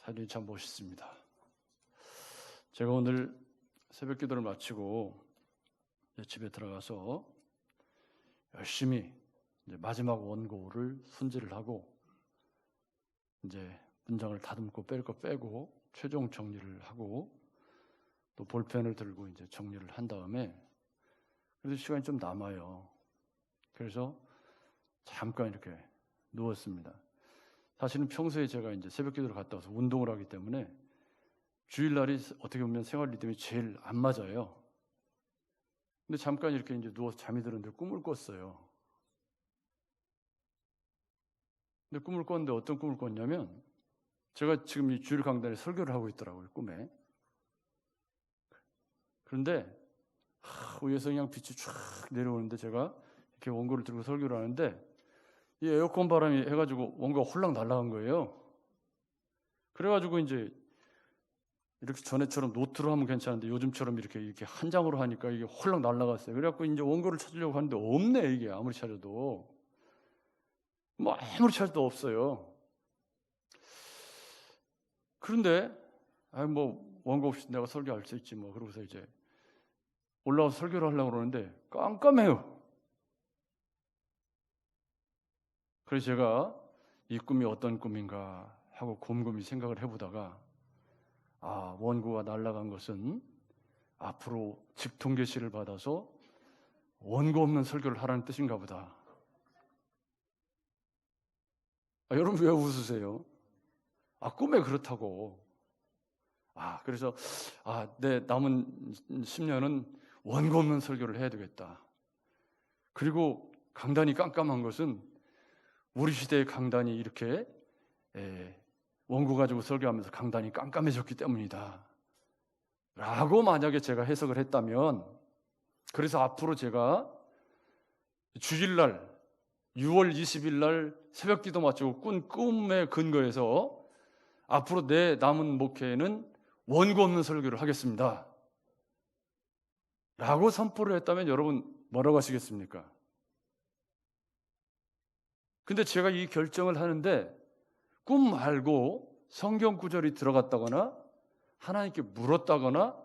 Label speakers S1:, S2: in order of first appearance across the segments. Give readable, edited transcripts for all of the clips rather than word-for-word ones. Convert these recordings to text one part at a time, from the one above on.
S1: 하나님 참 멋있습니다. 제가 오늘 새벽 기도를 마치고 집에 들어가서 열심히 이제 마지막 원고를 순지를 하고 이제 문장을 다듬고 뺄 거 빼고 최종 정리를 하고 또 볼펜을 들고 이제 정리를 한 다음에 그래도 시간이 좀 남아요. 그래서 잠깐 이렇게 누웠습니다. 사실은 평소에 제가 이제 새벽 기도를 갔다 와서 운동을 하기 때문에 주일날이 어떻게 보면 생활 리듬이 제일 안 맞아요. 근데 잠깐 이렇게 이제 누워서 잠이 들었는데 꿈을 꿨어요. 근데 꿈을 꿨는데 어떤 꿈을 꿨냐면 제가 지금 이 주일 강단에 설교를 하고 있더라고요, 꿈에. 그런데 위에서 그냥 빛이 쫙 내려오는데 제가 이렇게 원고를 들고 설교를 하는데 이 에어컨 바람이 해가지고 원고가 홀랑 날아간 거예요. 그래가지고 이제 이렇게 전에처럼 노트로 하면 괜찮은데 요즘처럼 이렇게 한 장으로 하니까 이게 홀랑 날아갔어요. 그래갖고 이제 원고를 찾으려고 하는데 없네, 이게. 아무리 찾아도. 뭐 아무리 찾아도 없어요. 그런데 뭐 원고 없이 내가 설교할 수 있지 뭐. 그러고서 이제 올라와서 설교를 하려고 그러는데 깜깜해요. 그래서 제가 이 꿈이 어떤 꿈인가 하고 곰곰이 생각을 해보다가 원고가 날아간 것은 앞으로 직통계시를 받아서 원고 없는 설교를 하라는 뜻인가 보다. 여러분 왜 웃으세요? 꿈에 그렇다고. 그래서 내 남은 10년은 원고 없는 설교를 해야 되겠다. 그리고 강단이 깜깜한 것은 우리 시대의 강단이 이렇게 원고 가지고 설교하면서 강단이 깜깜해졌기 때문이다 라고 만약에 제가 해석을 했다면, 그래서 앞으로 제가 주일날 6월 20일 날 새벽 기도 마치고 꾼 꿈에 근거해서 앞으로 내 남은 목회에는 원고 없는 설교를 하겠습니다 라고 선포를 했다면 여러분 뭐라고 하시겠습니까? 근데 제가 이 결정을 하는데 꿈 말고 성경 구절이 들어갔다거나 하나님께 물었다거나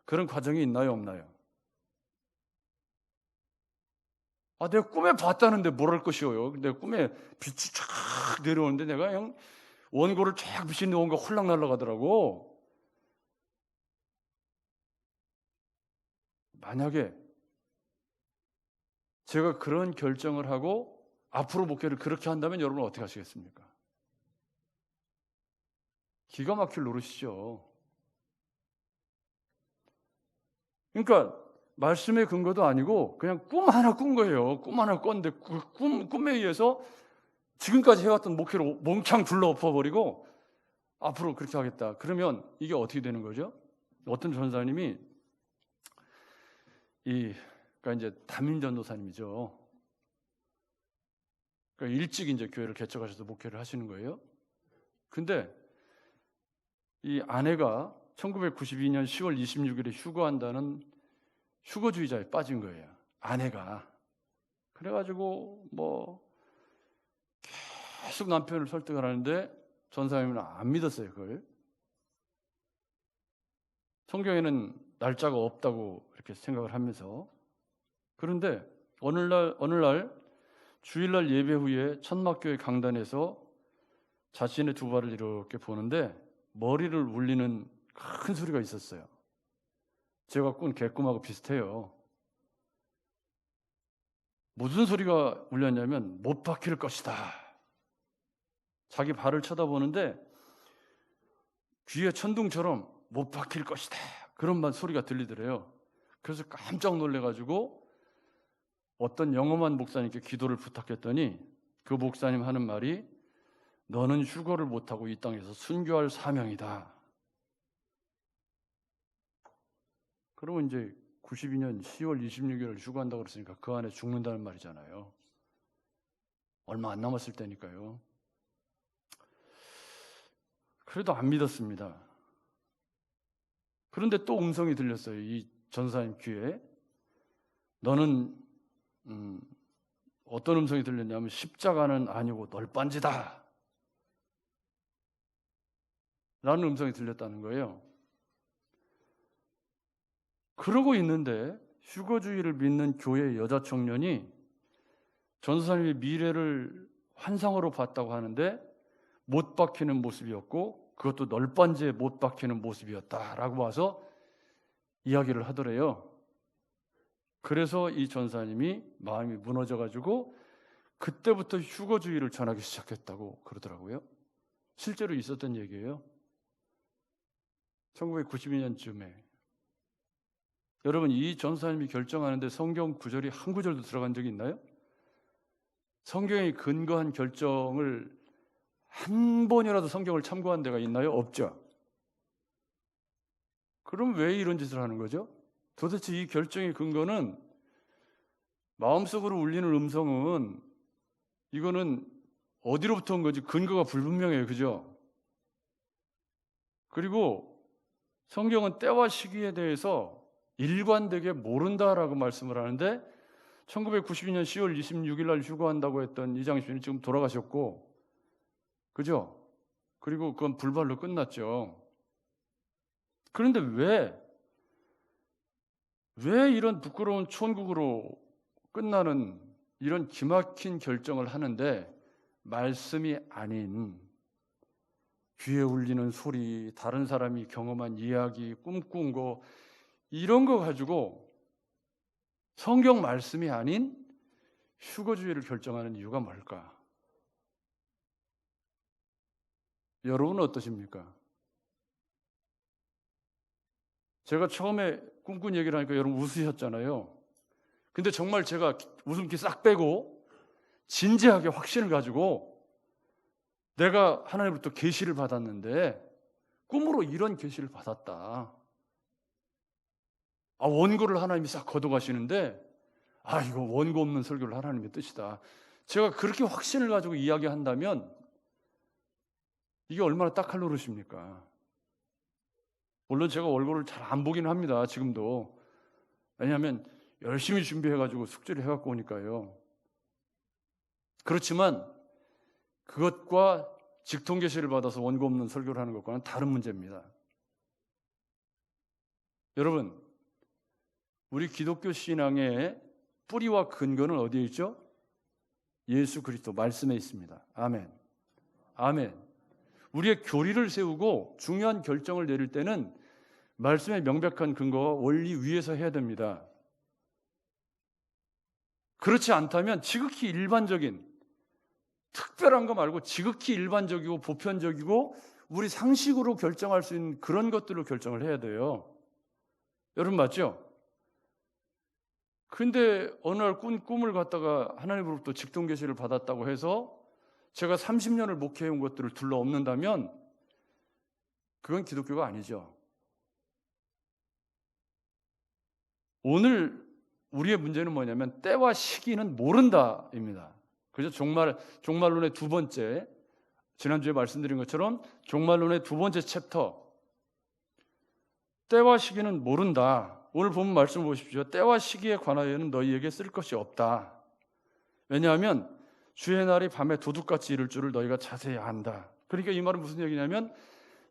S1: 그런 과정이 있나요, 없나요? 내가 꿈에 봤다는데 뭘 할 것이오요? 내 꿈에 빛이 쫙 내려오는데 내가 그냥 원고를 쫙 빛이 있는 원고가 홀랑 날아가더라고. 만약에 제가 그런 결정을 하고 앞으로 목회를 그렇게 한다면 여러분은 어떻게 하시겠습니까? 기가 막힐 노릇이죠. 그러니까 말씀의 근거도 아니고 그냥 꿈 하나 꾼 거예요. 꿈 하나 꿨는데 그 꿈에 의해서 지금까지 해왔던 목회를 몽창 불러 엎어버리고 앞으로 그렇게 하겠다. 그러면 이게 어떻게 되는 거죠? 어떤 전사님이 그러니까 이제 담임 전도사님이죠. 그러니까 일찍 이제 교회를 개척하셔서 목회를 하시는 거예요. 근데 이 아내가 1992년 10월 26일에 휴거한다는 휴거주의자에 빠진 거예요. 아내가. 그래가지고 뭐 계속 남편을 설득을 하는데 전사님은 안 믿었어요, 그걸. 성경에는 날짜가 없다고 이렇게 생각을 하면서. 그런데 어느 날 주일날 예배 후에 천막교회 강단에서 자신의 두 발을 이렇게 보는데 머리를 울리는 큰 소리가 있었어요. 제가 꾼 개꿈하고 비슷해요. 무슨 소리가 울렸냐면 못 박힐 것이다. 자기 발을 쳐다보는데 귀에 천둥처럼 못 박힐 것이다. 그런 소리가 들리더래요. 그래서 깜짝 놀래가지고 어떤 영험한 목사님께 기도를 부탁했더니 그 목사님 하는 말이 너는 휴거를 못하고 이 땅에서 순교할 사명이다. 그러면 이제 92년 10월 26일을 휴거한다고 그랬으니까 그 안에 죽는다는 말이잖아요. 얼마 안 남았을 때니까요. 그래도 안 믿었습니다. 그런데 또 음성이 들렸어요. 이 전사님 귀에. 너는 어떤 음성이 들렸냐면 십자가는 아니고 널빤지다 라는 음성이 들렸다는 거예요. 그러고 있는데 휴거주의를 믿는 교회 여자 청년이 전도사님의 미래를 환상으로 봤다고 하는데 못 박히는 모습이었고 그것도 널빤지에 못 박히는 모습이었다라고 와서 이야기를 하더래요. 그래서 이 전사님이 마음이 무너져가지고 그때부터 휴거주의를 전하기 시작했다고 그러더라고요. 실제로 있었던 얘기예요. 1992년쯤에. 여러분, 이 전사님이 결정하는데 성경 구절이 한 구절도 들어간 적이 있나요? 성경에 근거한 결정을 한 번이라도 성경을 참고한 데가 있나요? 없죠. 그럼 왜 이런 짓을 하는 거죠? 도대체 이 결정의 근거는, 마음속으로 울리는 음성은 이거는 어디로부터 온 거지? 근거가 불분명해요. 그죠? 그리고 성경은 때와 시기에 대해서 일관되게 모른다라고 말씀을 하는데 1992년 10월 26일 날 휴거한다고 했던 이장희 씨는 지금 돌아가셨고, 그죠? 그리고 그건 불발로 끝났죠. 그런데 왜 이런 부끄러운 촌국으로 끝나는 이런 기막힌 결정을 하는데 말씀이 아닌 귀에 울리는 소리, 다른 사람이 경험한 이야기, 꿈꾼 거, 이런 거 가지고 성경 말씀이 아닌 휴거주의를 결정하는 이유가 뭘까? 여러분은 어떠십니까? 제가 처음에 꿈꾼 얘기를 하니까 여러분 웃으셨잖아요. 근데 정말 제가 웃음기 싹 빼고 진지하게 확신을 가지고 내가 하나님으로부터 계시를 받았는데 꿈으로 이런 계시를 받았다. 원고를 하나님이 싹 걷어가시는데 이거 원고 없는 설교를 하나님의 뜻이다. 제가 그렇게 확신을 가지고 이야기한다면 이게 얼마나 딱할 노릇입니까? 물론 제가 원고를 잘 안 보긴 합니다. 지금도. 왜냐하면 열심히 준비해가지고 숙제를 해갖고 오니까요. 그렇지만 그것과 직통계시를 받아서 원고 없는 설교를 하는 것과는 다른 문제입니다. 여러분, 우리 기독교 신앙의 뿌리와 근거는 어디에 있죠? 예수 그리스도 말씀에 있습니다. 아멘. 아멘. 우리의 교리를 세우고 중요한 결정을 내릴 때는 말씀의 명백한 근거와 원리 위에서 해야 됩니다. 그렇지 않다면 지극히 일반적인, 특별한 거 말고 지극히 일반적이고 보편적이고 우리 상식으로 결정할 수 있는 그런 것들로 결정을 해야 돼요. 여러분 맞죠? 근데 어느 날 꿈을 갖다가 하나님으로부터 직통계시를 받았다고 해서 제가 30년을 목회해온 것들을 둘러엎는다면 그건 기독교가 아니죠. 오늘 우리의 문제는 뭐냐면 때와 시기는 모른다입니다. 그죠? 종말론의 두 번째, 지난주에 말씀드린 것처럼 종말론의 두 번째 챕터, 때와 시기는 모른다. 오늘 본문 말씀을 보십시오. 때와 시기에 관하여는 너희에게 쓸 것이 없다. 왜냐하면 주의 날이 밤에 도둑같이 이를 줄을 너희가 자세히 안다. 그러니까 이 말은 무슨 얘기냐면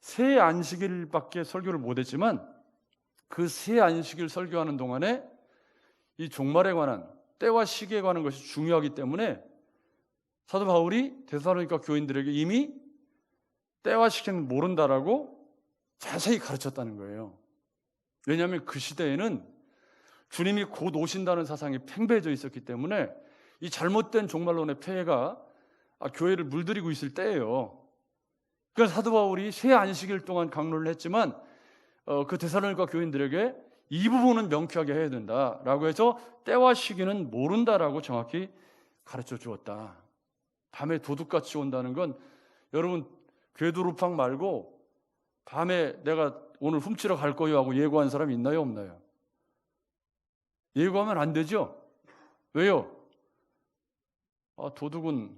S1: 새 안식일밖에 설교를 못했지만 그 새 안식일 설교하는 동안에 이 종말에 관한, 때와 시기에 관한 것이 중요하기 때문에 사도 바울이 데살로니가 교인들에게 이미 때와 시기는 모른다라고 자세히 가르쳤다는 거예요. 왜냐하면 그 시대에는 주님이 곧 오신다는 사상이 팽배해져 있었기 때문에 이 잘못된 종말론의 폐해가 교회를 물들이고 있을 때예요. 그래서 사도 바울이 새 안식일 동안 강론을 했지만 그 데살로니가 교인들에게 이 부분은 명쾌하게 해야 된다라고 해서 때와 시기는 모른다라고 정확히 가르쳐 주었다. 밤에 도둑같이 온다는 건 여러분 궤도루팡 말고 밤에 내가 오늘 훔치러 갈 거요 하고 예고한 사람이 있나요 없나요? 예고하면 안 되죠? 왜요? 도둑은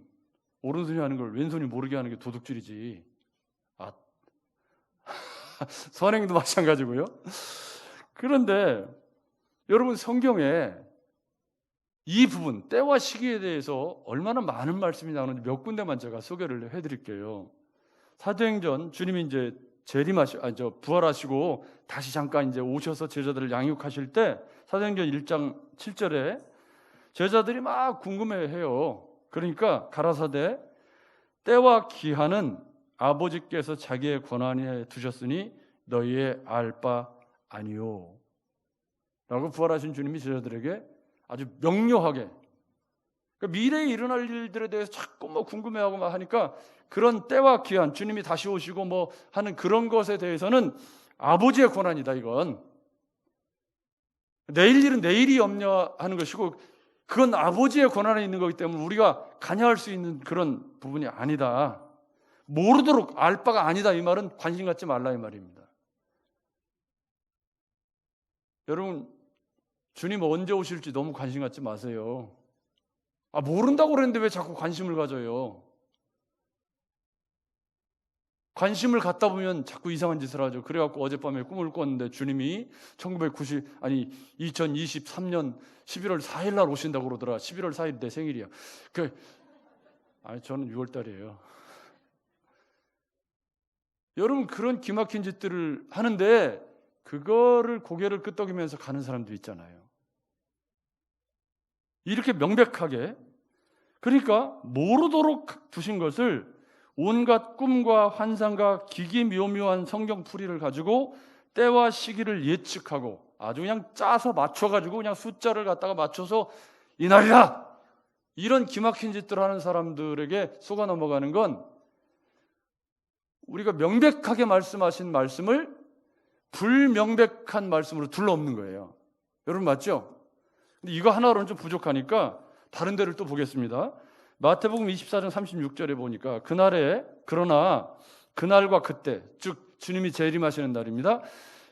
S1: 오른손이 하는 걸 왼손이 모르게 하는 게 도둑질이지. 선행도 마찬가지고요. 그런데 여러분 성경에 이 부분 때와 시기에 대해서 얼마나 많은 말씀이 나오는지 몇 군데만 제가 소개를 해드릴게요. 사도행전 주님이 이제 부활하시고 다시 잠깐 이제 오셔서 제자들을 양육하실 때 사도행전 1장 7절에 제자들이 막 궁금해해요. 그러니까 가라사대 때와 기한은 아버지께서 자기의 권한에 두셨으니 너희의 알 바 아니요 라고 부활하신 주님이 제자들에게 아주 명료하게, 그러니까 미래에 일어날 일들에 대해서 자꾸 뭐 궁금해하고 막 하니까 그런 때와 기한, 주님이 다시 오시고 뭐 하는 그런 것에 대해서는 아버지의 권한이다. 이건 내일 일은 내일이 염려하는 것이고 그건 아버지의 권한에 있는 거기 때문에 우리가 관여할 수 있는 그런 부분이 아니다. 모르도록 알 바가 아니다. 이 말은 관심 갖지 말라 이 말입니다. 여러분, 주님 언제 오실지 너무 관심 갖지 마세요. 모른다고 그랬는데 왜 자꾸 관심을 가져요? 관심을 갖다 보면 자꾸 이상한 짓을 하죠. 그래갖고 어젯밤에 꿈을 꿨는데 주님이 2023년 11월 4일 날 오신다고 그러더라. 11월 4일 내 생일이야. 저는 6월 달이에요. 여러분, 그런 기막힌 짓들을 하는데 그거를 고개를 끄덕이면서 가는 사람도 있잖아요. 이렇게 명백하게, 그러니까 모르도록 두신 것을 온갖 꿈과 환상과 기기묘묘한 성경풀이를 가지고 때와 시기를 예측하고 아주 그냥 짜서 맞춰가지고 그냥 숫자를 갖다가 맞춰서 이날이다! 이런 기막힌 짓들을 하는 사람들에게 속아 넘어가는 건 우리가 명백하게 말씀하신 말씀을 불명백한 말씀으로 둘러엎는 거예요. 여러분 맞죠? 근데 이거 하나로는 좀 부족하니까 다른 데를 또 보겠습니다. 마태복음 24장 36절에 보니까 그러나 그날과 그때, 즉 주님이 재림하시는 날입니다.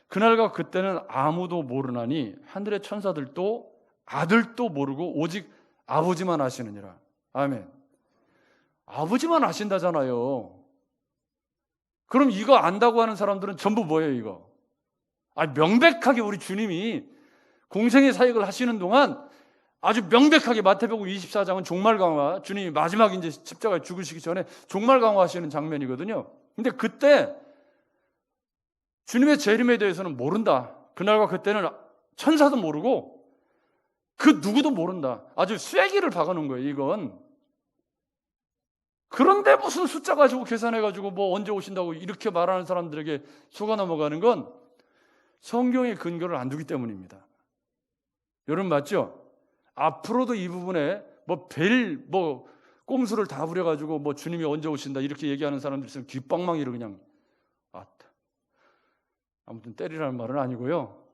S1: 그날과 그때는 아무도 모르나니 하늘의 천사들도 아들도 모르고 오직 아버지만 아시느니라. 아멘. 아버지만 아신다잖아요. 그럼 이거 안다고 하는 사람들은 전부 뭐예요 이거? 명백하게 우리 주님이 공생의 사역을 하시는 동안 아주 명백하게 마태복음 24장은 종말 강화, 주님이 마지막 이제 십자가에 죽으시기 전에 종말 강화하시는 장면이거든요. 근데 그때 주님의 재림에 대해서는 모른다. 그날과 그때는 천사도 모르고 그 누구도 모른다. 아주 쐐기를 박아놓은 거예요 이건. 그런데 무슨 숫자 가지고 계산해가지고 뭐 언제 오신다고 이렇게 말하는 사람들에게 속아 넘어가는 건 성경의 근거를 안 두기 때문입니다. 여러분 맞죠? 앞으로도 이 부분에 꼼수를 다 부려가지고 주님이 언제 오신다 이렇게 얘기하는 사람들 있으면 귓방망이를 그냥 아무튼 때리라는 말은 아니고요.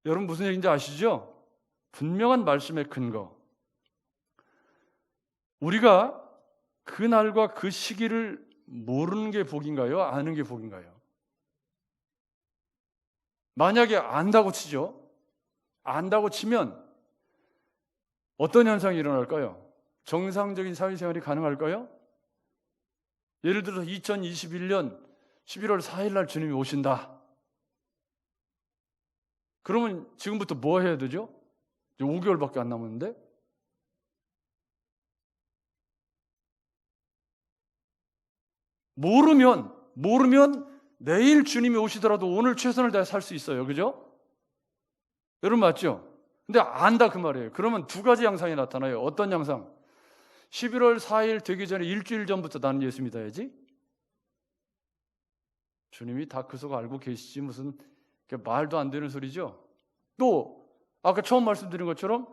S1: 여러분 무슨 얘기인지 아시죠? 분명한 말씀의 근거. 우리가 그날과 그 시기를 모르는 게 복인가요? 아는 게 복인가요? 만약에 안다고 치죠. 안다고 치면 어떤 현상이 일어날까요? 정상적인 사회생활이 가능할까요? 예를 들어서 2021년 11월 4일 날 주님이 오신다. 그러면 지금부터 뭐 해야 되죠? 이제 5개월밖에 안 남았는데? 모르면 내일 주님이 오시더라도 오늘 최선을 다해 살 수 있어요. 그죠? 여러분 맞죠? 근데 안다 그 말이에요. 그러면 두 가지 양상이 나타나요. 어떤 양상? 11월 4일 되기 전에 일주일 전부터 나는 예수 믿어야지. 주님이 다 그 속 알고 계시지 무슨 말도 안 되는 소리죠. 또 아까 처음 말씀드린 것처럼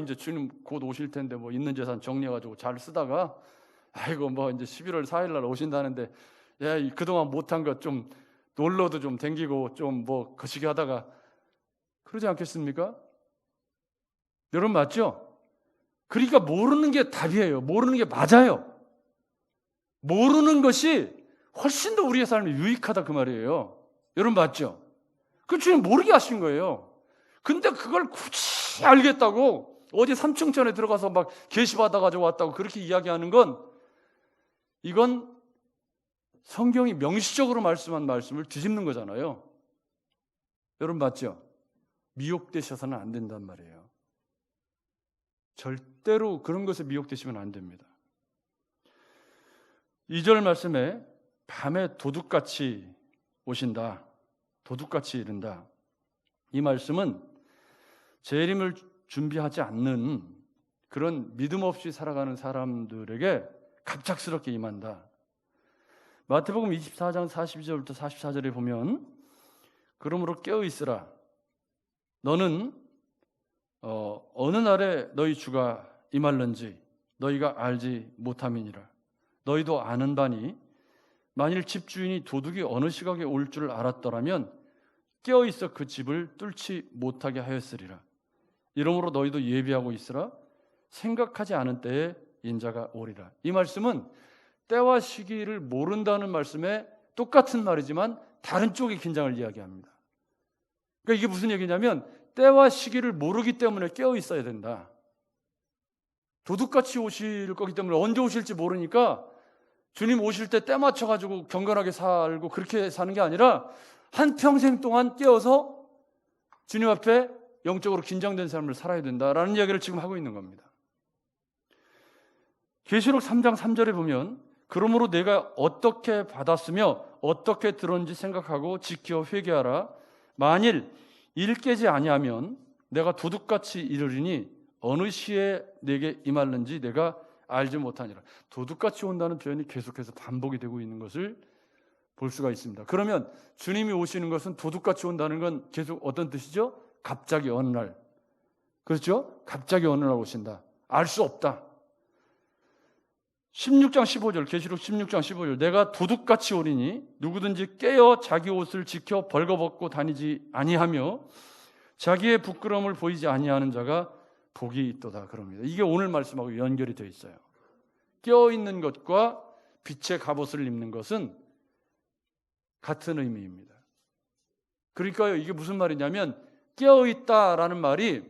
S1: 이제 주님 곧 오실 텐데 있는 재산 정리해가지고 잘 쓰다가 이제 11월 4일 날 오신다는데 그동안 못한 것 좀 놀러도 좀 댕기고 좀 거시기 하다가 그러지 않겠습니까? 여러분 맞죠? 그러니까 모르는 게 답이에요. 모르는 게 맞아요. 모르는 것이 훨씬 더 우리의 삶에 유익하다 그 말이에요. 여러분 맞죠? 그 주님 모르게 하신 거예요. 근데 그걸 굳이 알겠다고 어디 3층천에 들어가서 막 계시받아 가지고 왔다고 그렇게 이야기하는 건 이건 성경이 명시적으로 말씀한 말씀을 뒤집는 거잖아요. 여러분 맞죠? 미혹되셔서는 안 된단 말이에요. 절대로 그런 것에 미혹되시면 안 됩니다. 2절 말씀에 밤에 도둑같이 오신다. 도둑같이 이른다. 이 말씀은 재림을 준비하지 않는 그런 믿음 없이 살아가는 사람들에게 갑작스럽게 임한다. 마태복음 24장 42절부터 44절에 보면 그러므로 깨어 있으라. 너는 어느 날에 너희 주가 임할는지 너희가 알지 못함이니라. 너희도 아는 바니 만일 집주인이 도둑이 어느 시각에 올 줄 알았더라면 깨어 있어 그 집을 뚫지 못하게 하였으리라. 이러므로 너희도 예비하고 있으라. 생각하지 않은 때에 인자가 오리라. 이 말씀은 때와 시기를 모른다는 말씀에 똑같은 말이지만 다른 쪽의 긴장을 이야기합니다. 그러니까 이게 무슨 얘기냐면 때와 시기를 모르기 때문에 깨어 있어야 된다. 도둑같이 오실 거기 때문에 언제 오실지 모르니까 주님 오실 때 때 맞춰가지고 경건하게 살고 그렇게 사는 게 아니라 한평생 동안 깨어서 주님 앞에 영적으로 긴장된 삶을 살아야 된다라는 이야기를 지금 하고 있는 겁니다. 계시록 3장 3절에 보면 그러므로 내가 어떻게 받았으며 어떻게 들었는지 생각하고 지켜 회개하라. 만일 일 깨지 아니하면 내가 도둑같이 이르리니 어느 시에 내게 임할는지 내가 알지 못하니라. 도둑같이 온다는 표현이 계속해서 반복이 되고 있는 것을 볼 수가 있습니다. 그러면 주님이 오시는 것은 도둑같이 온다는 건 계속 어떤 뜻이죠? 갑자기 어느 날. 그렇죠? 갑자기 어느 날 오신다. 알 수 없다. 16장 15절, 계시록 16장 15절. 내가 도둑같이 오리니 누구든지 깨어 자기 옷을 지켜 벌거벗고 다니지 아니하며 자기의 부끄러움을 보이지 아니하는 자가 복이 있도다 그럽니다. 이게 오늘 말씀하고 연결이 되어 있어요. 깨어있는 것과 빛의 갑옷을 입는 것은 같은 의미입니다. 그러니까요, 이게 무슨 말이냐면 깨어있다라는 말이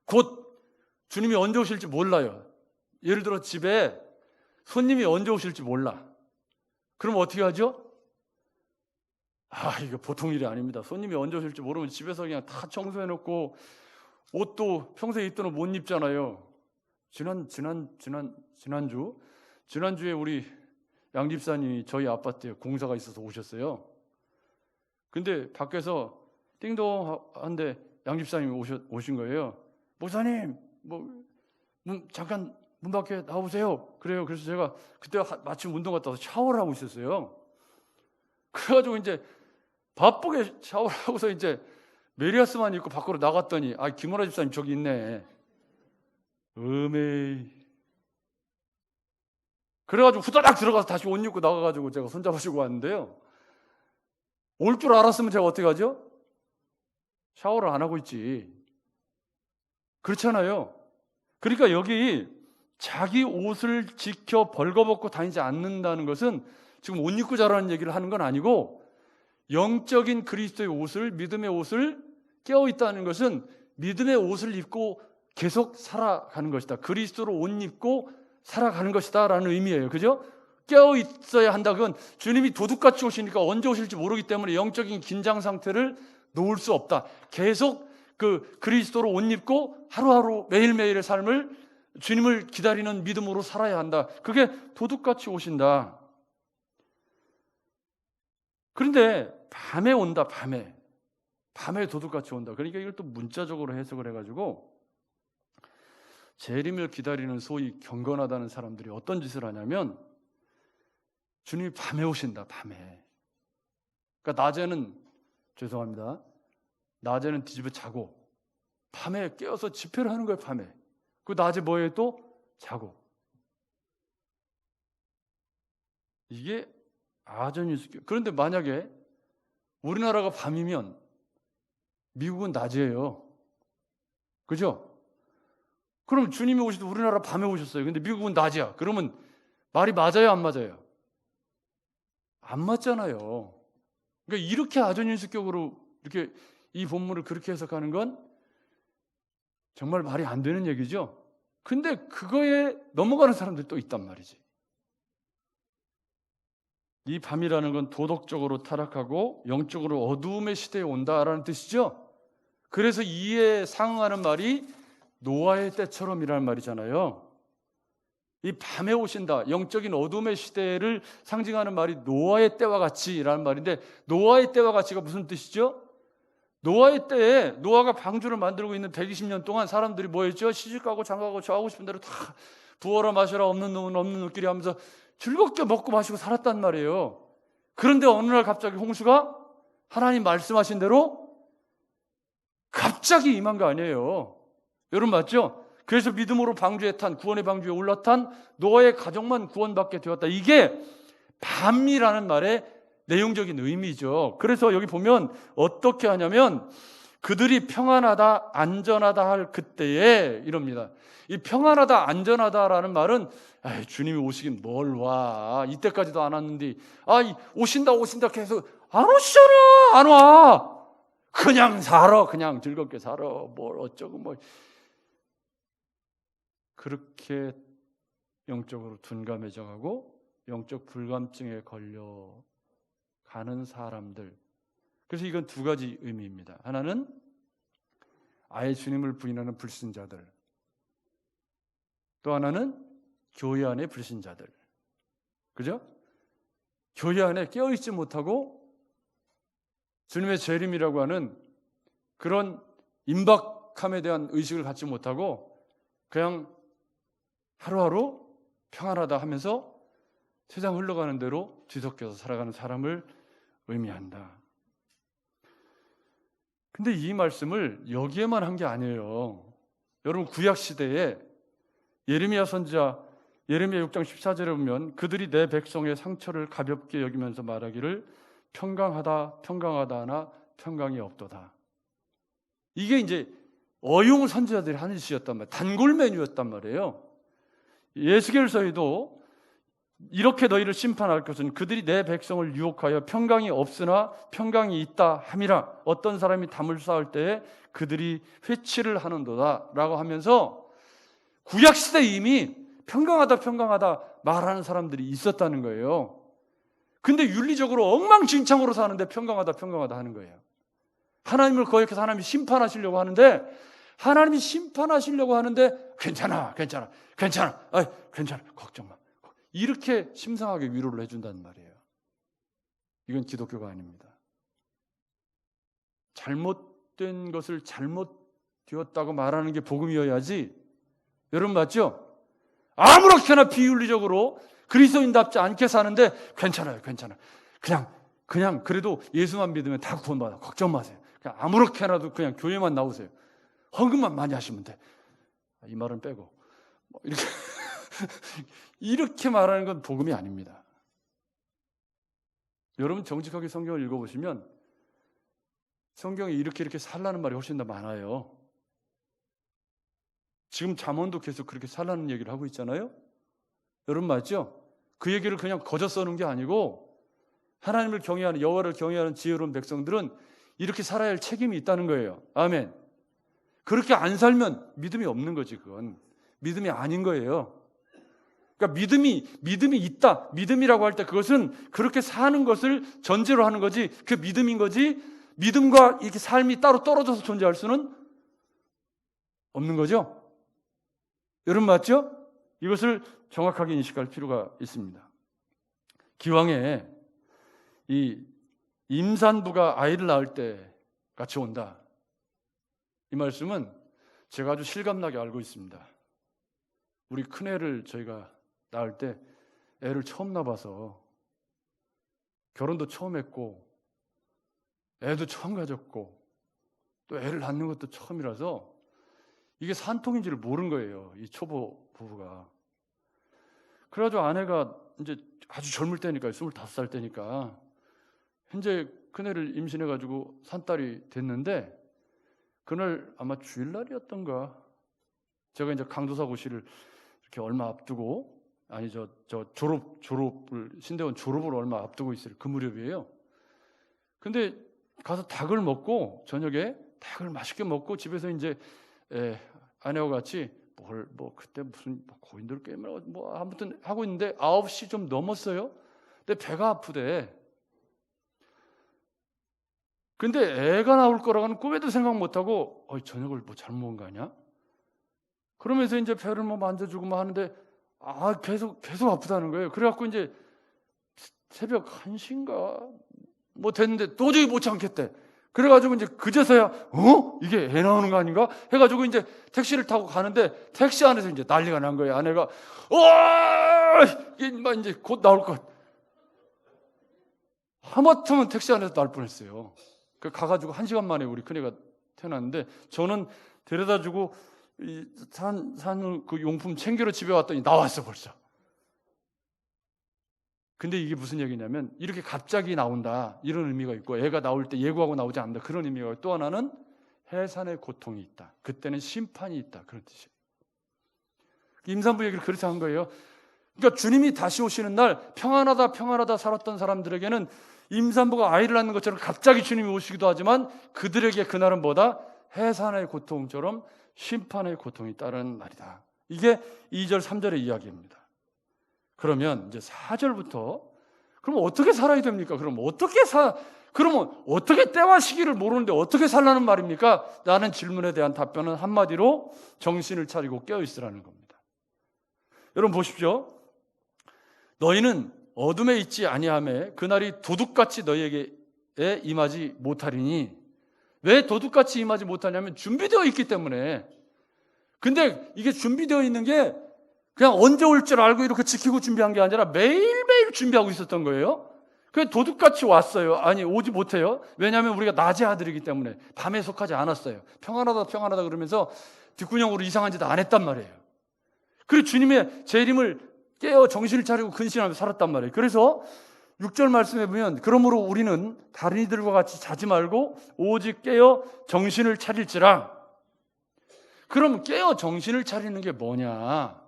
S1: 곧 주님이 언제 오실지 몰라요. 예를 들어 집에 손님이 언제 오실지 몰라. 그럼 어떻게 하죠? 이거 보통 일이 아닙니다. 손님이 언제 오실지 모르면 집에서 그냥 다 청소해놓고 옷도 평소에 입던 옷 못 입잖아요. 지난주에 우리 양 집사님이 저희 아파트에 공사가 있어서 오셨어요. 근데 밖에서 띵동한데 양 집사님이 오신 거예요. 목사님, 잠깐 문 밖에 나오세요. 그래요. 그래서 제가 그때 마침 운동 갔다 와서 샤워를 하고 있었어요. 그래가지고 이제 바쁘게 샤워를 하고서 이제 메리아스만 입고 밖으로 나갔더니 김원아 집사님 저기 있네. 그래가지고 후다닥 들어가서 다시 옷 입고 나가가지고 제가 손잡으시고 왔는데요. 올 줄 알았으면 제가 어떻게 하죠? 샤워를 안 하고 있지. 그렇잖아요. 그러니까 여기 자기 옷을 지켜 벌거벗고 다니지 않는다는 것은 지금 옷 입고 자라는 얘기를 하는 건 아니고 영적인 그리스도의 옷을, 믿음의 옷을 깨어있다는 것은 믿음의 옷을 입고 계속 살아가는 것이다. 그리스도로 옷 입고 살아가는 것이다 라는 의미예요. 그죠? 깨어있어야 한다. 그건 주님이 도둑같이 오시니까 언제 오실지 모르기 때문에 영적인 긴장 상태를 놓을 수 없다. 계속 그리스도로 옷 입고 하루하루 매일매일의 삶을 주님을 기다리는 믿음으로 살아야 한다. 그게 도둑같이 오신다. 그런데 밤에 온다. 밤에 도둑같이 온다. 그러니까 이걸 또 문자적으로 해석을 해가지고 재림을 기다리는 소위 경건하다는 사람들이 어떤 짓을 하냐면 주님이 밤에 오신다. 밤에. 그러니까 낮에는 뒤집어 자고 밤에 깨어서 집회를 하는 거예요. 밤에. 그 낮에 뭐해 또 자고. 이게 아전인수교. 그런데 만약에 우리나라가 밤이면 미국은 낮이에요. 그죠? 그럼 주님이 오시도 우리나라 밤에 오셨어요. 근데 미국은 낮이야. 그러면 말이 맞아요? 안 맞아요? 안 맞잖아요. 그러니까 이렇게 아전인수격으로 이렇게 이 본문을 그렇게 해석하는 건 정말 말이 안 되는 얘기죠. 근데 그거에 넘어가는 사람들이 또 있단 말이지. 이 밤이라는 건 도덕적으로 타락하고 영적으로 어두움의 시대에 온다라는 뜻이죠. 그래서 이에 상응하는 말이 노아의 때처럼이라는 말이잖아요. 이 밤에 오신다, 영적인 어둠의 시대를 상징하는 말이 노아의 때와 같이라는 말인데, 노아의 때와 같이가 무슨 뜻이죠? 노아의 때에 노아가 방주를 만들고 있는 120년 동안 사람들이 뭐 했죠? 시집가고 장가가고 저 하고 싶은 대로 다 부어라 마셔라, 없는 놈은 없는 놈끼리 하면서 즐겁게 먹고 마시고 살았단 말이에요. 그런데 어느 날 갑자기 홍수가 하나님 말씀하신 대로 갑자기 임한 거 아니에요. 여러분 맞죠? 그래서 믿음으로 방주에 탄, 구원의 방주에 올라탄 노아의 가족만 구원받게 되었다. 이게 밤이라는 말의 내용적인 의미죠. 그래서 여기 보면 어떻게 하냐면 그들이 평안하다, 안전하다 할 그때에 이럽니다. 이 평안하다, 안전하다라는 말은 주님이 오시긴 뭘 와. 이때까지도 안 왔는데 오신다 계속 안 오시잖아. 안 와. 그냥 살아. 그냥 즐겁게 살아. 뭘 어쩌고 뭐. 그렇게 영적으로 둔감해져가고 영적 불감증에 걸려 가는 사람들. 그래서 이건 두 가지 의미입니다. 하나는 아예 주님을 부인하는 불신자들, 또 하나는 교회 안의 불신자들. 그죠? 교회 안에 깨어있지 못하고 주님의 재림이라고 하는 그런 임박함에 대한 의식을 갖지 못하고 그냥 하루하루 평안하다 하면서 세상 흘러가는 대로 뒤섞여서 살아가는 사람을 의미한다. 근데 이 말씀을 여기에만 한 게 아니에요. 여러분 구약 시대에 예레미야 선지자 예레미야 6장 14절에 보면 그들이 내 백성의 상처를 가볍게 여기면서 말하기를 평강하다 하나 평강이 없도다. 이게 이제 어용 선지자들이 하는 짓이었단 말이에요. 단골 메뉴였단 말이에요. 예수겔서에도 이렇게 너희를 심판할 것은 그들이 내 백성을 유혹하여 평강이 없으나 평강이 있다 함이라. 어떤 사람이 담을 쌓을 때에 그들이 회치를 하는도다 라고 하면서 구약시대에 이미 평강하다 말하는 사람들이 있었다는 거예요. 근데 윤리적으로 엉망진창으로 사는데 평강하다 하는 거예요. 하나님을 거역해서 하나님이 심판하시려고 하는데 괜찮아 걱정 마. 이렇게 심상하게 위로를 해준다는 말이에요. 이건 기독교가 아닙니다. 잘못된 것을 잘못되었다고 말하는 게 복음이어야지. 여러분 맞죠? 아무렇게나 비윤리적으로 그리스도인답지 않게 사는데 괜찮아요. 그냥 그래도 예수만 믿으면 다 구원받아. 걱정 마세요. 그냥 아무렇게나도 그냥 교회만 나오세요. 헌금만 많이 하시면 돼. 이 말은 빼고 이렇게 이렇게 말하는 건 복음이 아닙니다. 여러분 정직하게 성경을 읽어보시면 성경에 이렇게 살라는 말이 훨씬 더 많아요. 지금 잠언도 계속 그렇게 살라는 얘기를 하고 있잖아요. 여러분 맞죠? 그 얘기를 그냥 거저 써놓은 게 아니고 하나님을 경외하는 여호와를 경외하는 지혜로운 백성들은 이렇게 살아야 할 책임이 있다는 거예요. 아멘. 그렇게 안 살면 믿음이 없는 거지. 그건 믿음이 아닌 거예요. 그러니까 믿음이 있다. 믿음이라고 할 때 그것은 그렇게 사는 것을 전제로 하는 거지. 그 믿음인 거지. 믿음과 이렇게 삶이 따로 떨어져서 존재할 수는 없는 거죠. 여러분 맞죠? 이것을 정확하게 인식할 필요가 있습니다. 기왕에 이 임산부가 아이를 낳을 때 같이 온다. 이 말씀은 제가 아주 실감나게 알고 있습니다. 우리 큰애를 저희가 낳을 때 애를 처음 낳아서 결혼도 처음 했고 애도 처음 가졌고 또 애를 낳는 것도 처음이라서 이게 산통인지를 모른 거예요. 이 초보 부부가. 그래가지고 아내가 이제 아주 젊을 때니까 25살 때니까 현재 큰애를 임신해가지고 산딸이 됐는데 그날 아마 주일날이었던가 제가 이제 강도사고시를 이렇게 얼마 앞두고 졸업을 신대원 졸업을 얼마 앞두고 있을 그 무렵이에요. 근데 가서 닭을 먹고 저녁에 닭을 맛있게 먹고 집에서 이제 아내와 같이 그때 무슨 고인돌 게임을 아무튼 하고 있는데 9시 좀 넘었어요. 근데 배가 아프대. 근데 애가 나올 거라고는 꿈에도 생각 못하고 저녁을 잘못 먹은 거 아니야? 그러면서 이제 배를 만져주고 하는데 계속 아프다는 거예요. 그래갖고 이제 새벽 1시인가 뭐 됐는데 도저히 못 참겠대. 그래가지고 이제 그제서야 이게 애 나오는 거 아닌가 해가지고 이제 택시를 타고 가는데 택시 안에서 이제 난리가 난 거예요. 아내가 이게 막 이제 곧 나올 것. 하마터면 택시 안에서 날 뻔했어요. 그 가가지고 1시간 만에 우리 큰애가 태어났는데 저는 데려다주고 산 그 용품 챙기러 집에 왔더니 나왔어 벌써. 근데 이게 무슨 얘기냐면 이렇게 갑자기 나온다 이런 의미가 있고 애가 나올 때 예고하고 나오지 않는다 그런 의미가 있고 또 하나는 해산의 고통이 있다. 그때는 심판이 있다 그런 뜻이에요. 임산부 얘기를 그렇게 한 거예요. 그러니까 주님이 다시 오시는 날 평안하다 살았던 사람들에게는 임산부가 아이를 낳는 것처럼 갑자기 주님이 오시기도 하지만 그들에게 그날은 뭐다? 해산의 고통처럼 심판의 고통이 따르는 날이다. 이게 2절 3절의 이야기입니다. 그러면 이제 4절부터 그럼 어떻게 살아야 됩니까? 그러면 어떻게 때와 시기를 모르는데 어떻게 살라는 말입니까? 라는 질문에 대한 답변은 한마디로 정신을 차리고 깨어 있으라는 겁니다. 여러분 보십시오. 너희는 어둠에 있지 아니하매 그날이 도둑같이 너희에게 임하지 못하리니. 왜 도둑같이 임하지 못하냐면 준비되어 있기 때문에. 근데 이게 준비되어 있는 게 그냥 언제 올 줄 알고 이렇게 지키고 준비한 게 아니라 매일매일 준비하고 있었던 거예요. 그래서 도둑같이 왔어요. 아니 오지 못해요. 왜냐하면 우리가 낮의 아들이기 때문에 밤에 속하지 않았어요. 평안하다 그러면서 뒷구녕으로 이상한 짓 안 했단 말이에요. 그리고 주님의 재림을 깨어 정신을 차리고 근신하며 살았단 말이에요. 그래서 6절 말씀에 보면 그러므로 우리는 다른 이들과 같이 자지 말고 오직 깨어 정신을 차릴지라. 그럼 깨어 정신을 차리는 게 뭐냐?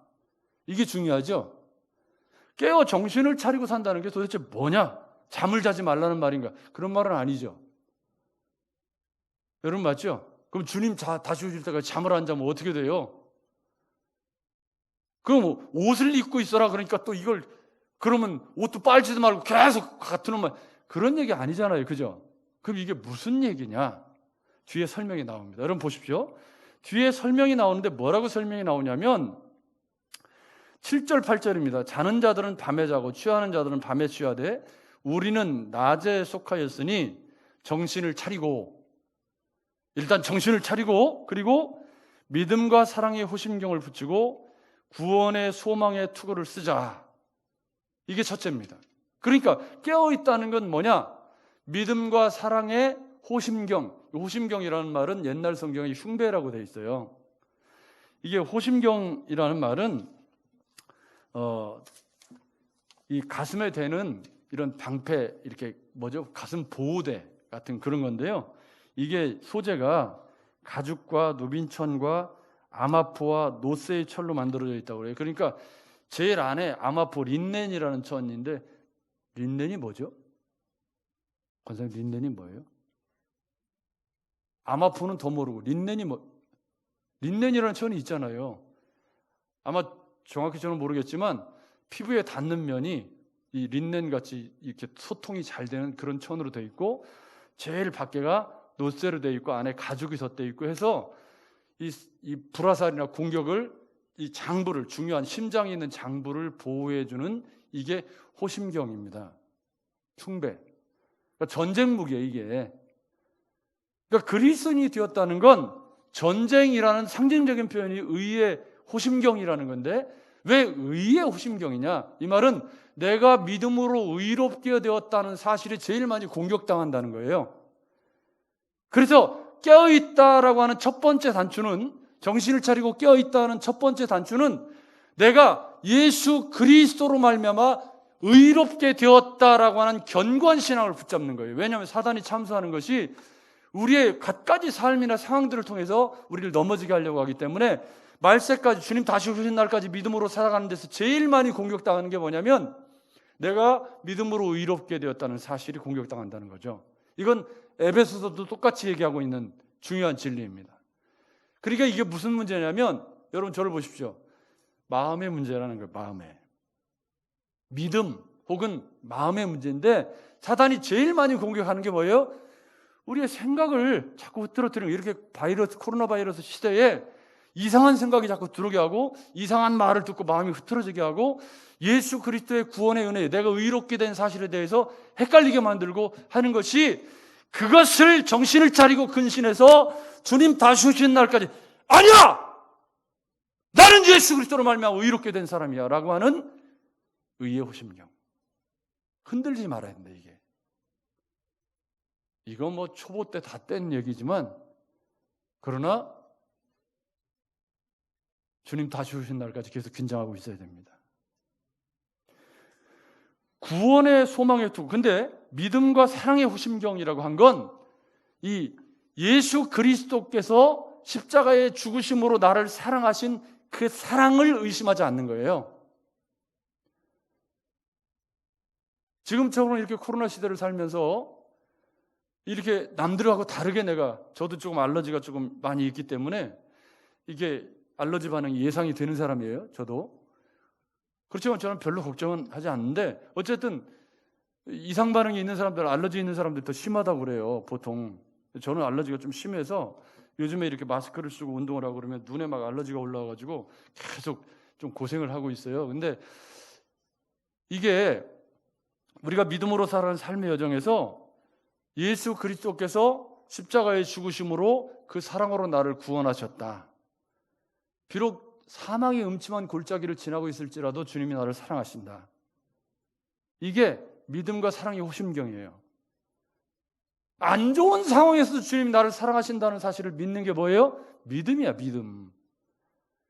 S1: 이게 중요하죠. 깨어 정신을 차리고 산다는 게 도대체 뭐냐? 잠을 자지 말라는 말인가? 그런 말은 아니죠. 여러분 맞죠? 그럼 주님 다시 오실 때까지 잠을 안 자면 어떻게 돼요? 그럼 옷을 입고 있어라 그러니까 또 이걸 그러면 옷도 빨지도 말고 계속 같은 옷만 그런 얘기 아니잖아요. 그죠? 그럼 이게 무슨 얘기냐? 뒤에 설명이 나옵니다. 여러분 보십시오. 뒤에 설명이 나오는데 뭐라고 설명이 나오냐면 7절 8절입니다. 자는 자들은 밤에 자고 취하는 자들은 밤에 취하되 우리는 낮에 속하였으니 정신을 차리고 일단 정신을 차리고 그리고 믿음과 사랑의 호심경을 붙이고 구원의 소망의 투구를 쓰자. 이게 첫째입니다. 그러니까 깨어있다는 건 뭐냐? 믿음과 사랑의 호심경. 호심경이라는 말은 옛날 성경에 흉배라고 되어 있어요. 이게 호심경이라는 말은 이 가슴에 대는 이런 방패 이렇게 가슴 보호대 같은 그런 건데요. 이게 소재가 가죽과 누빈천과 아마포와 노쇠의 철로 만들어져 있다고 그래요. 그러니까 제일 안에 아마포 린넨이라는 천인데 린넨이 뭐죠? 권사님 린넨이 뭐예요? 아마포는 더 모르고 린넨이라는 천이 있잖아요. 아마 정확히 저는 모르겠지만 피부에 닿는 면이 이 린넨 같이 이렇게 소통이 잘 되는 그런 천으로 되어 있고 제일 밖에가 노쇠로 되어 있고 안에 가죽이 덧대어 있고 해서 이 불화살이나 공격을 이 장부를 중요한 심장에 있는 장부를 보호해주는 이게 호심경입니다. 흉배. 그러니까 전쟁 무기예요 이게. 그러니까 그리스도인이 되었다는 건 전쟁이라는 상징적인 표현이 의의 호심경이라는 건데 왜 의의 호심경이냐? 이 말은 내가 믿음으로 의롭게 되었다는 사실이 제일 많이 공격당한다는 거예요. 그래서 깨어있다라고 하는 첫 번째 단추는 정신을 차리고 깨어있다는 첫 번째 단추는 내가 예수 그리스도로 말미암아 의롭게 되었다라고 하는 견고한 신앙을 붙잡는 거예요. 왜냐하면 사단이 참수하는 것이 우리의 갖가지 삶이나 상황들을 통해서 우리를 넘어지게 하려고 하기 때문에 말세까지 주님 다시 오신 날까지 믿음으로 살아가는 데서 제일 많이 공격당하는 게 뭐냐면 내가 믿음으로 의롭게 되었다는 사실이 공격당한다는 거죠. 이건 에베소서도 똑같이 얘기하고 있는 중요한 진리입니다. 그러니까 이게 무슨 문제냐면 여러분 저를 보십시오. 마음의 문제라는 거예요. 마음의 믿음 혹은 마음의 문제인데 사단이 제일 많이 공격하는 게 뭐예요? 우리의 생각을 자꾸 흐트러뜨리는 이렇게 코로나 바이러스 시대에 이상한 생각이 자꾸 들어오게 하고 이상한 말을 듣고 마음이 흐트러지게 하고 예수 그리스도의 구원의 은혜, 내가 의롭게 된 사실에 대해서 헷갈리게 만들고 하는 것이, 그것을 정신을 차리고 근신해서 주님 다시 오시는 날까지 아니야! 나는 예수 그리스도로 말미암아 의롭게 된 사람이야 라고 하는 의의 호심경. 흔들리지 말아야 된다. 이거 뭐 초보 때 다 뗀 얘기지만, 그러나 주님 다시 오신 날까지 계속 긴장하고 있어야 됩니다. 구원의 소망의 투구. 근데 믿음과 사랑의 호심경이라고 한 건 이 예수 그리스도께서 십자가의 죽으심으로 나를 사랑하신 그 사랑을 의심하지 않는 거예요. 지금처럼 이렇게 코로나 시대를 살면서 이렇게 남들하고 다르게 저도 조금 알러지가 조금 많이 있기 때문에 이게 알러지 반응이 예상이 되는 사람이에요. 저도. 그렇지만 저는 별로 걱정은 하지 않는데, 어쨌든 이상 반응이 있는 사람들, 알러지 있는 사람들 더 심하다고 그래요, 보통. 저는 알러지가 좀 심해서 요즘에 이렇게 마스크를 쓰고 운동을 하고 그러면 눈에 막 알러지가 올라와가지고 계속 좀 고생을 하고 있어요. 근데 이게 우리가 믿음으로 살아가는 삶의 여정에서 예수 그리스도께서 십자가의 죽으심으로 그 사랑으로 나를 구원하셨다. 비록 사망의 음침한 골짜기를 지나고 있을지라도 주님이 나를 사랑하신다. 이게 믿음과 사랑의 호심경이에요. 안 좋은 상황에서도 주님이 나를 사랑하신다는 사실을 믿는 게 뭐예요? 믿음이야, 믿음.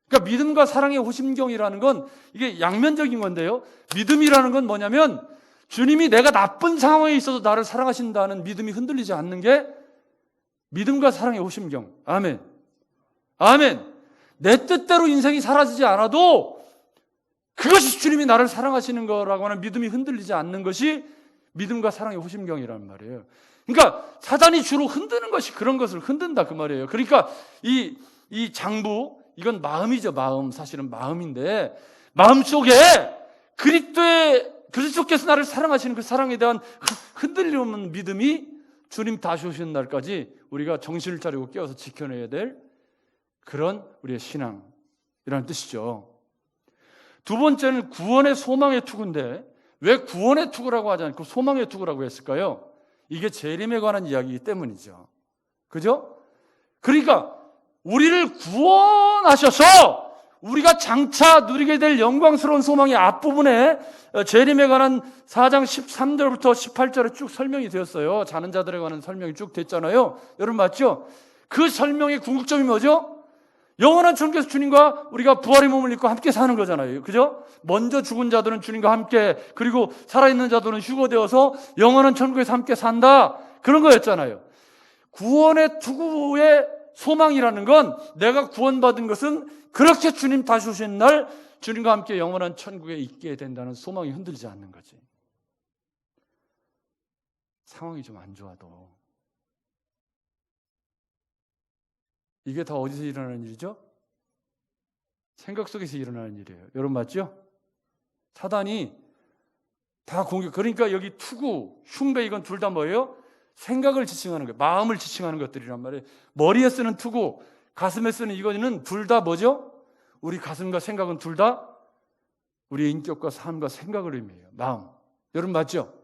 S1: 그러니까 믿음과 사랑의 호심경이라는 건 이게 양면적인 건데요. 믿음이라는 건 뭐냐면 주님이 내가 나쁜 상황에 있어도 나를 사랑하신다는 믿음이 흔들리지 않는 게 믿음과 사랑의 호심경. 아멘. 아멘. 내 뜻대로 인생이 사라지지 않아도 그것이 주님이 나를 사랑하시는 거라고 하는 믿음이 흔들리지 않는 것이 믿음과 사랑의 호심경이라는 말이에요. 그러니까 사단이 주로 흔드는 것이 그런 것을 흔든다 그 말이에요. 그러니까 이 장부, 이건 마음이죠. 마음. 사실은 마음인데, 마음속에 그리스도께서 나를 사랑하시는 그 사랑에 대한 흔들림 없는 믿음이 주님 다시 오시는 날까지 우리가 정신을 차리고 깨어서 지켜내야 될 그런 우리의 신앙이라는 뜻이죠. 두 번째는 구원의 소망의 투구인데, 왜 구원의 투구라고 하지 않고 소망의 투구라고 했을까요? 이게 재림에 관한 이야기이기 때문이죠. 그죠? 그러니까 우리를 구원하셔서 우리가 장차 누리게 될 영광스러운 소망의 앞부분에 재림에 관한 4장 13절부터 18절에 쭉 설명이 되었어요. 자는 자들에 관한 설명이 쭉 됐잖아요. 여러분 맞죠? 그 설명의 궁극점이 뭐죠? 영원한 천국에서 주님과 우리가 부활의 몸을 입고 함께 사는 거잖아요. 그죠? 먼저 죽은 자들은 주님과 함께, 그리고 살아있는 자들은 휴거되어서 영원한 천국에서 함께 산다. 그런 거였잖아요. 구원의 투구의 소망이라는 건, 내가 구원받은 것은 그렇게 주님 다시 오신 날 주님과 함께 영원한 천국에 있게 된다는 소망이 흔들리지 않는 거지. 상황이 좀 안 좋아도. 이게 다 어디서 일어나는 일이죠? 생각 속에서 일어나는 일이에요. 여러분 맞죠? 사단이 다 공격. 그러니까 여기 투구, 흉배, 이건 둘 다 뭐예요? 생각을 지칭하는 거예요. 마음을 지칭하는 것들이란 말이에요. 머리에 쓰는 투구, 가슴에 쓰는 이거는 둘 다 뭐죠? 우리 가슴과 생각은 둘 다 우리의 인격과 삶과 생각을 의미해요. 마음. 여러분 맞죠?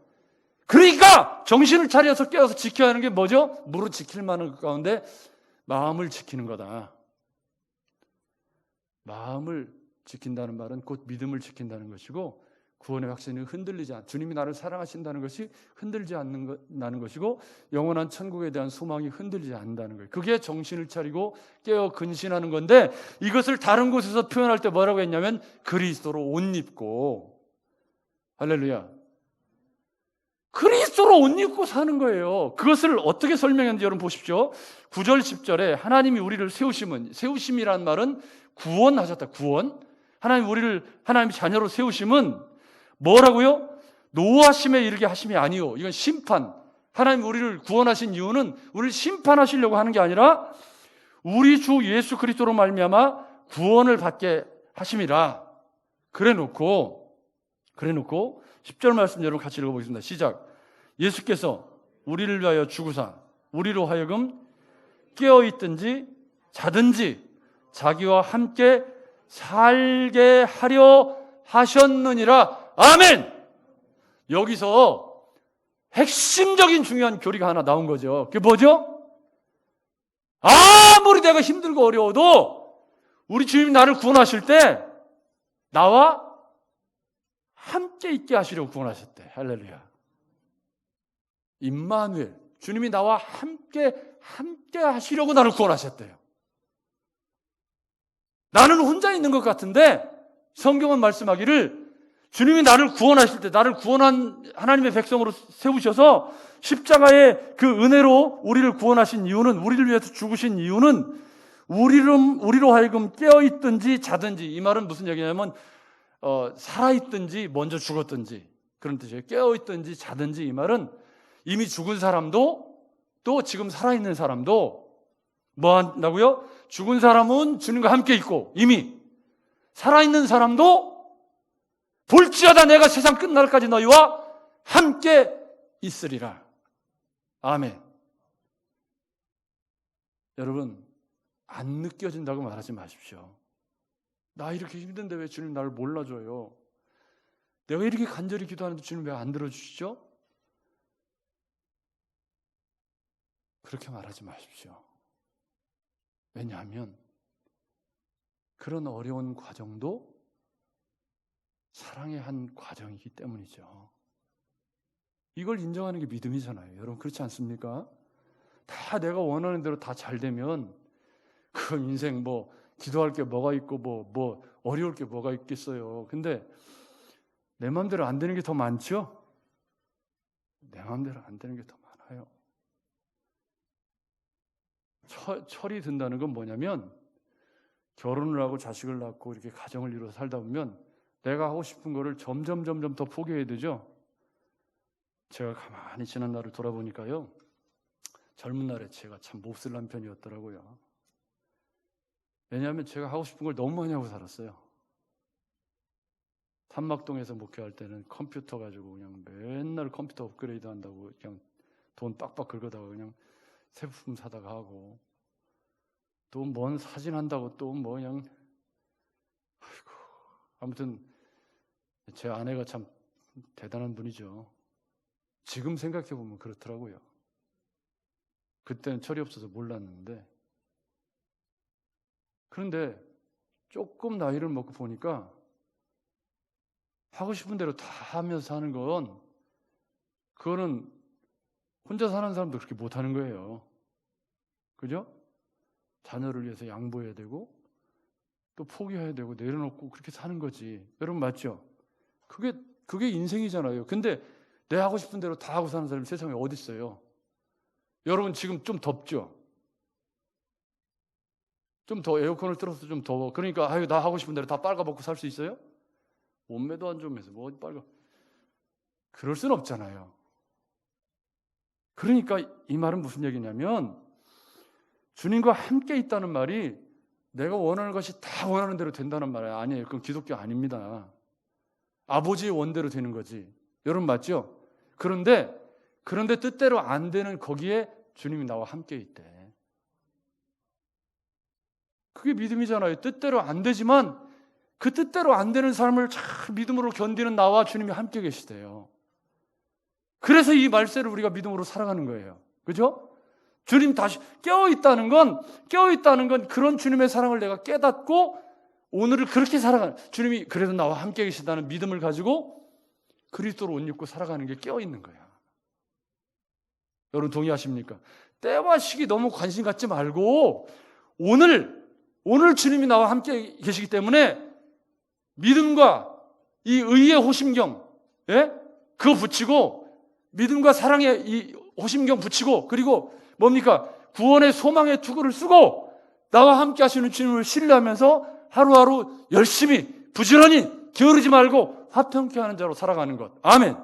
S1: 그러니까 정신을 차려서 깨어서 지켜야 하는 게 뭐죠? 무릇 지킬 만한 것 가운데 마음을 지키는 거다. 마음을 지킨다는 말은 곧 믿음을 지킨다는 것이고, 구원의 확신이 흔들리지 않, 주님이 나를 사랑하신다는 것이 흔들리지 않는 것이고, 영원한 천국에 대한 소망이 흔들리지 않는다는 거예요. 그게 정신을 차리고 깨어 근신하는 건데, 이것을 다른 곳에서 표현할 때 뭐라고 했냐면 그리스도로 옷 입고, 할렐루야, 그리스도로 옷 입고 사는 거예요. 그것을 어떻게 설명했는지 여러분 보십시오. 9절 10절에 하나님이 우리를 세우심이라는 말은 구원하셨다. 구원. 하나님이 자녀로 세우심은 뭐라고요? 노하심에 이르게 하심이 아니요. 이건 심판. 하나님 우리를 구원하신 이유는 우리를 심판하시려고 하는 게 아니라 우리 주 예수 그리스도로 말미암아 구원을 받게 하심이라. 그래놓고 10절 말씀 여러분 같이 읽어보겠습니다. 시작. 예수께서 우리를 위하여 죽으사 우리로 하여금 깨어있든지 자든지 자기와 함께 살게 하려 하셨느니라. 아멘. 여기서 핵심적인 중요한 교리가 하나 나온 거죠. 그게 뭐죠? 아무리 내가 힘들고 어려워도 우리 주님이 나를 구원하실 때 나와 함께 있게 하시려고 구원하셨대. 할렐루야. 임마누엘, 주님이 나와 함께 하시려고 나를 구원하셨대요. 나는 혼자 있는 것 같은데 성경은 말씀하기를 주님이 나를 구원하실 때, 나를 구원한 하나님의 백성으로 세우셔서 십자가의 그 은혜로 우리를 구원하신 이유는, 우리를 위해서 죽으신 이유는 우리로 하여금 깨어있든지 자든지, 이 말은 무슨 얘기냐면 살아있든지 먼저 죽었든지 그런 뜻이에요. 깨어있든지 자든지, 이 말은 이미 죽은 사람도 또 지금 살아있는 사람도 뭐 한다고요? 죽은 사람은 주님과 함께 있고 이미 살아있는 사람도 볼지어다 내가 세상 끝날까지 너희와 함께 있으리라. 아멘. 여러분, 안 느껴진다고 말하지 마십시오. 나 이렇게 힘든데 왜 주님 나를 몰라줘요? 내가 이렇게 간절히 기도하는데 주님 왜 안 들어주시죠? 그렇게 말하지 마십시오. 왜냐하면 그런 어려운 과정도 사랑의 한 과정이기 때문이죠. 이걸 인정하는 게 믿음이잖아요. 여러분, 그렇지 않습니까? 다 내가 원하는 대로 다 잘 되면 그 인생 뭐 기도할 게 뭐가 있고 뭐 어려울 게 뭐가 있겠어요. 근데 내 마음대로 안 되는 게 더 많죠? 내 마음대로 안 되는 게 더 많아요. 철이 든다는 건 뭐냐면 결혼을 하고 자식을 낳고 이렇게 가정을 이루어 살다 보면 내가 하고 싶은 거를 점점 더 포기해야 되죠. 제가 가만히 지난 날을 돌아보니까요, 젊은 날에 제가 참 몹쓸 남편이었더라고요. 왜냐하면 제가 하고 싶은 걸 너무 많이 하고 살았어요. 탄막동에서 목회할 때는 컴퓨터 가지고 그냥 맨날 컴퓨터 업그레이드 한다고 그냥 돈 빡빡 긁어다가 그냥 새 부품 사다가 하고, 또 뭔 사진 한다고 또 뭐 그냥, 아이고, 아무튼 제 아내가 참 대단한 분이죠. 지금 생각해 보면 그렇더라고요. 그때는 철이 없어서 몰랐는데, 그런데 조금 나이를 먹고 보니까 하고 싶은 대로 다 하면서 사는 건, 그거는 혼자 사는 사람도 그렇게 못하는 거예요. 그죠? 자녀를 위해서 양보해야 되고 또 포기해야 되고 내려놓고 그렇게 사는 거지. 여러분 맞죠? 그게 인생이잖아요. 근데 내 하고 싶은 대로 다 하고 사는 사람이 세상에 어디 있어요? 여러분 지금 좀 덥죠? 좀 더 에어컨을 틀어서 좀 더워. 그러니까 아유 나 하고 싶은 대로 다 빨가벗고 살 수 있어요? 몸매도 안 좋으면서 뭐 빨가. 그럴 수는 없잖아요. 그러니까 이 말은 무슨 얘기냐면, 주님과 함께 있다는 말이 내가 원하는 것이 다 원하는 대로 된다는 말 아니에요. 그건 기독교 아닙니다. 아버지의 원대로 되는 거지. 여러분 맞죠? 그런데 뜻대로 안 되는 거기에 주님이 나와 함께 있대. 그게 믿음이잖아요. 뜻대로 안 되지만 그 뜻대로 안 되는 삶을 잘 믿음으로 견디는 나와 주님이 함께 계시대요. 그래서 이 말세를 우리가 믿음으로 살아가는 거예요. 그죠? 주님 다시 깨어있다는 건 그런 주님의 사랑을 내가 깨닫고 오늘을 그렇게 살아가는, 주님이 그래도 나와 함께 계시다는 믿음을 가지고 그리스도로 옷 입고 살아가는 게 깨어있는 거야. 여러분 동의하십니까? 때와 시기 너무 관심 갖지 말고 오늘 주님이 나와 함께 계시기 때문에 믿음과 이 의의 호심경, 그거 붙이고, 믿음과 사랑의 이 호심경 붙이고, 그리고 뭡니까? 구원의 소망의 투구를 쓰고 나와 함께 하시는 주님을 신뢰하면서 하루하루 열심히 부지런히 게으르지 말고 화평케 하는 자로 살아가는 것. 아멘.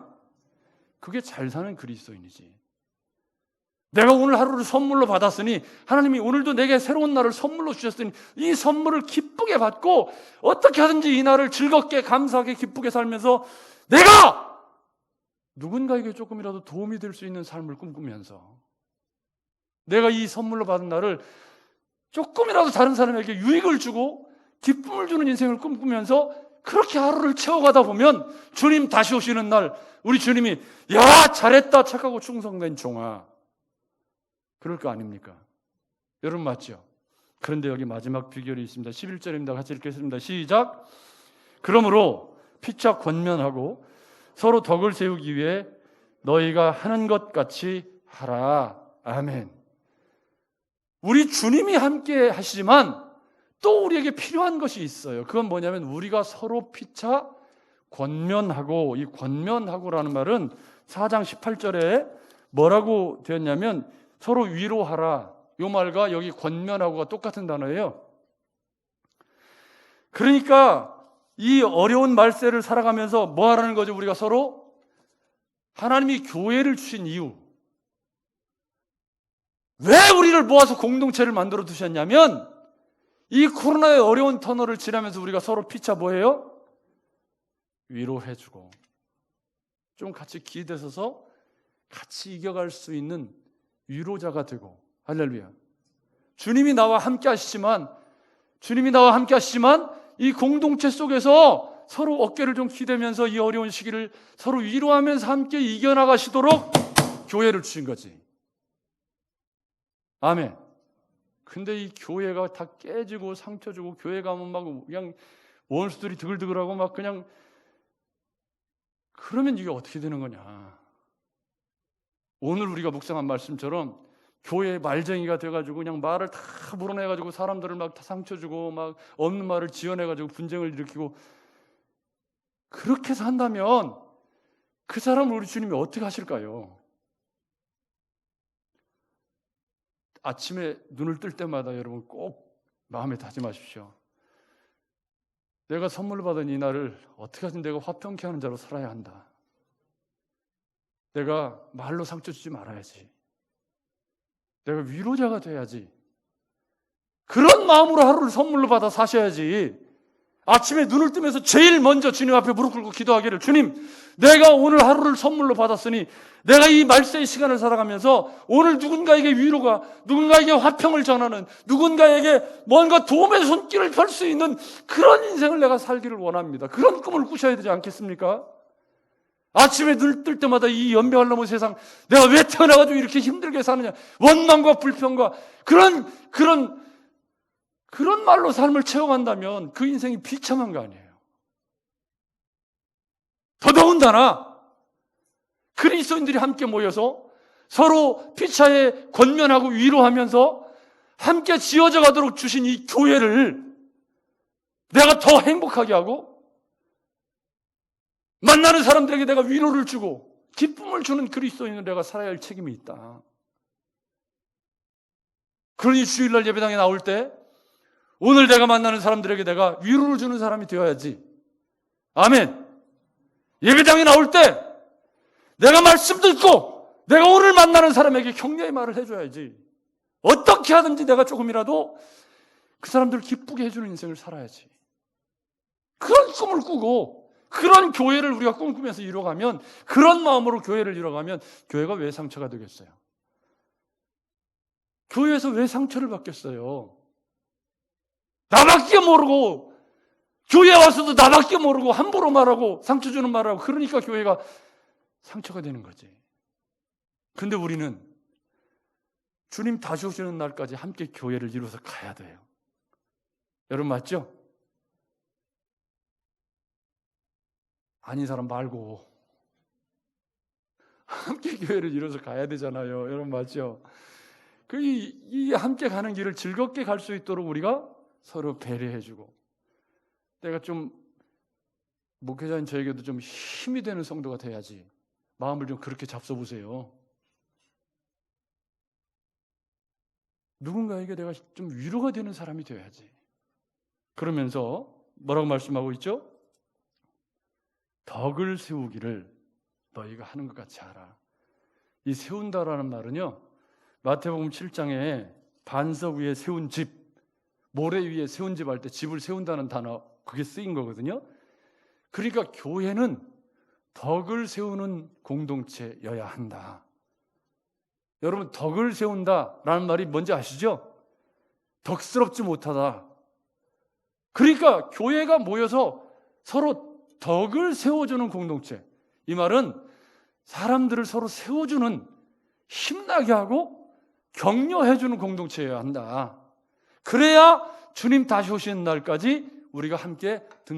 S1: 그게 잘 사는 그리스도인이지. 내가 오늘 하루를 선물로 받았으니, 하나님이 오늘도 내게 새로운 날을 선물로 주셨으니 이 선물을 기쁘게 받고 어떻게 하든지 이 날을 즐겁게 감사하게 기쁘게 살면서 내가 누군가에게 조금이라도 도움이 될 수 있는 삶을 꿈꾸면서 내가 이 선물로 받은 날을 조금이라도 다른 사람에게 유익을 주고 기쁨을 주는 인생을 꿈꾸면서 그렇게 하루를 채워가다 보면 주님 다시 오시는 날 우리 주님이 야 잘했다 착하고 충성된 종아 그럴 거 아닙니까? 여러분 맞죠? 그런데 여기 마지막 비결이 있습니다. 11절입니다. 같이 읽겠습니다. 시작. 그러므로 피차 권면하고 서로 덕을 세우기 위해 너희가 하는 것 같이 하라. 아멘. 우리 주님이 함께 하시지만 또 우리에게 필요한 것이 있어요. 그건 뭐냐면 우리가 서로 피차 권면하고, 이 권면하고라는 말은 4장 18절에 뭐라고 되었냐면 서로 위로하라. 이 말과 여기 권면하고가 똑같은 단어예요. 그러니까 이 어려운 말세를 살아가면서 뭐 하라는 거죠? 우리가 서로 하나님이 교회를 주신 이유, 왜 우리를 모아서 공동체를 만들어 두셨냐면 이 코로나의 어려운 터널을 지나면서 우리가 서로 피차 뭐해요? 위로해주고 좀 같이 기대서서 같이 이겨갈 수 있는 위로자가 되고. 할렐루야. 주님이 나와 함께 하시지만 이 공동체 속에서 서로 어깨를 좀 기대면서 이 어려운 시기를 서로 위로하면서 함께 이겨나가시도록 교회를 주신 거지. 아멘. 근데 이 교회가 다 깨지고 상처 주고 교회 가면 막 그냥 원수들이 드글드글하고 막 그냥 그러면 이게 어떻게 되는 거냐. 오늘 우리가 묵상한 말씀처럼 교회의 말쟁이가 돼가지고 그냥 말을 다 물어내가지고 사람들을 막 다 상처 주고 막 없는 말을 지어내가지고 분쟁을 일으키고 그렇게 산다면 그 사람을 우리 주님이 어떻게 하실까요? 아침에 눈을 뜰 때마다 여러분 꼭 마음에 다짐하십시오. 내가 선물을 받은 이 날을 어떻게 하든 내가 화평케 하는 자로 살아야 한다. 내가 말로 상처 주지 말아야지. 내가 위로자가 돼야지. 그런 마음으로 하루를 선물로 받아 사셔야지. 아침에 눈을 뜨면서 제일 먼저 주님 앞에 무릎 꿇고 기도하기를, 주님, 내가 오늘 하루를 선물로 받았으니 내가 이 말세의 시간을 살아가면서 오늘 누군가에게 위로가, 누군가에게 화평을 전하는, 누군가에게 뭔가 도움의 손길을 펼 수 있는 그런 인생을 내가 살기를 원합니다. 그런 꿈을 꾸셔야 되지 않겠습니까? 아침에 눈을 뜰 때마다 이 연병을 넘은 세상, 내가 왜 태어나가지고 이렇게 힘들게 사느냐, 원망과 불평과 그런 말로 삶을 채워간다면 그 인생이 비참한 거 아니에요. 더더군다나 그리스도인들이 함께 모여서 서로 피차에 권면하고 위로하면서 함께 지어져 가도록 주신 이 교회를 내가 더 행복하게 하고 만나는 사람들에게 내가 위로를 주고 기쁨을 주는 그리스도인을 내가 살아야 할 책임이 있다. 그러니 주일날 예배당에 나올 때 오늘 내가 만나는 사람들에게 내가 위로를 주는 사람이 되어야지. 아멘. 예배당에 나올 때 내가 말씀 듣고 내가 오늘 만나는 사람에게 격려의 말을 해줘야지. 어떻게 하든지 내가 조금이라도 그 사람들을 기쁘게 해주는 인생을 살아야지. 그런 꿈을 꾸고 그런 교회를 우리가 꿈꾸면서 이뤄가면, 그런 마음으로 교회를 이뤄가면 교회가 왜 상처가 되겠어요? 교회에서 왜 상처를 받겠어요? 나밖에 모르고, 교회에 와서도 나밖에 모르고 함부로 말하고 상처 주는 말하고, 그러니까 교회가 상처가 되는 거지. 근데 우리는 주님 다시 오시는 날까지 함께 교회를 이루어서 가야 돼요. 여러분 맞죠? 아닌 사람 말고 함께 교회를 이루어서 가야 되잖아요. 여러분 맞죠? 이 함께 가는 길을 즐겁게 갈 수 있도록 우리가 서로 배려해주고, 내가 좀 목회자인 저에게도 좀 힘이 되는 성도가 돼야지. 마음을 좀 그렇게 잡숴보세요. 누군가에게 내가 좀 위로가 되는 사람이 되어야지. 그러면서 뭐라고 말씀하고 있죠? 덕을 세우기를 너희가 하는 것 같이 하라. 이 세운다라는 말은요, 마태복음 7장에 반석 위에 세운 집, 모래 위에 세운 집 할 때 집을 세운다는 단어, 그게 쓰인 거거든요. 그러니까 교회는 덕을 세우는 공동체여야 한다. 여러분, 덕을 세운다라는 말이 뭔지 아시죠? 덕스럽지 못하다. 그러니까 교회가 모여서 서로 덕을 세워주는 공동체. 이 말은 사람들을 서로 세워주는, 힘나게 하고 격려해주는 공동체여야 한다. 그래야 주님 다시 오시는 날까지 우리가 함께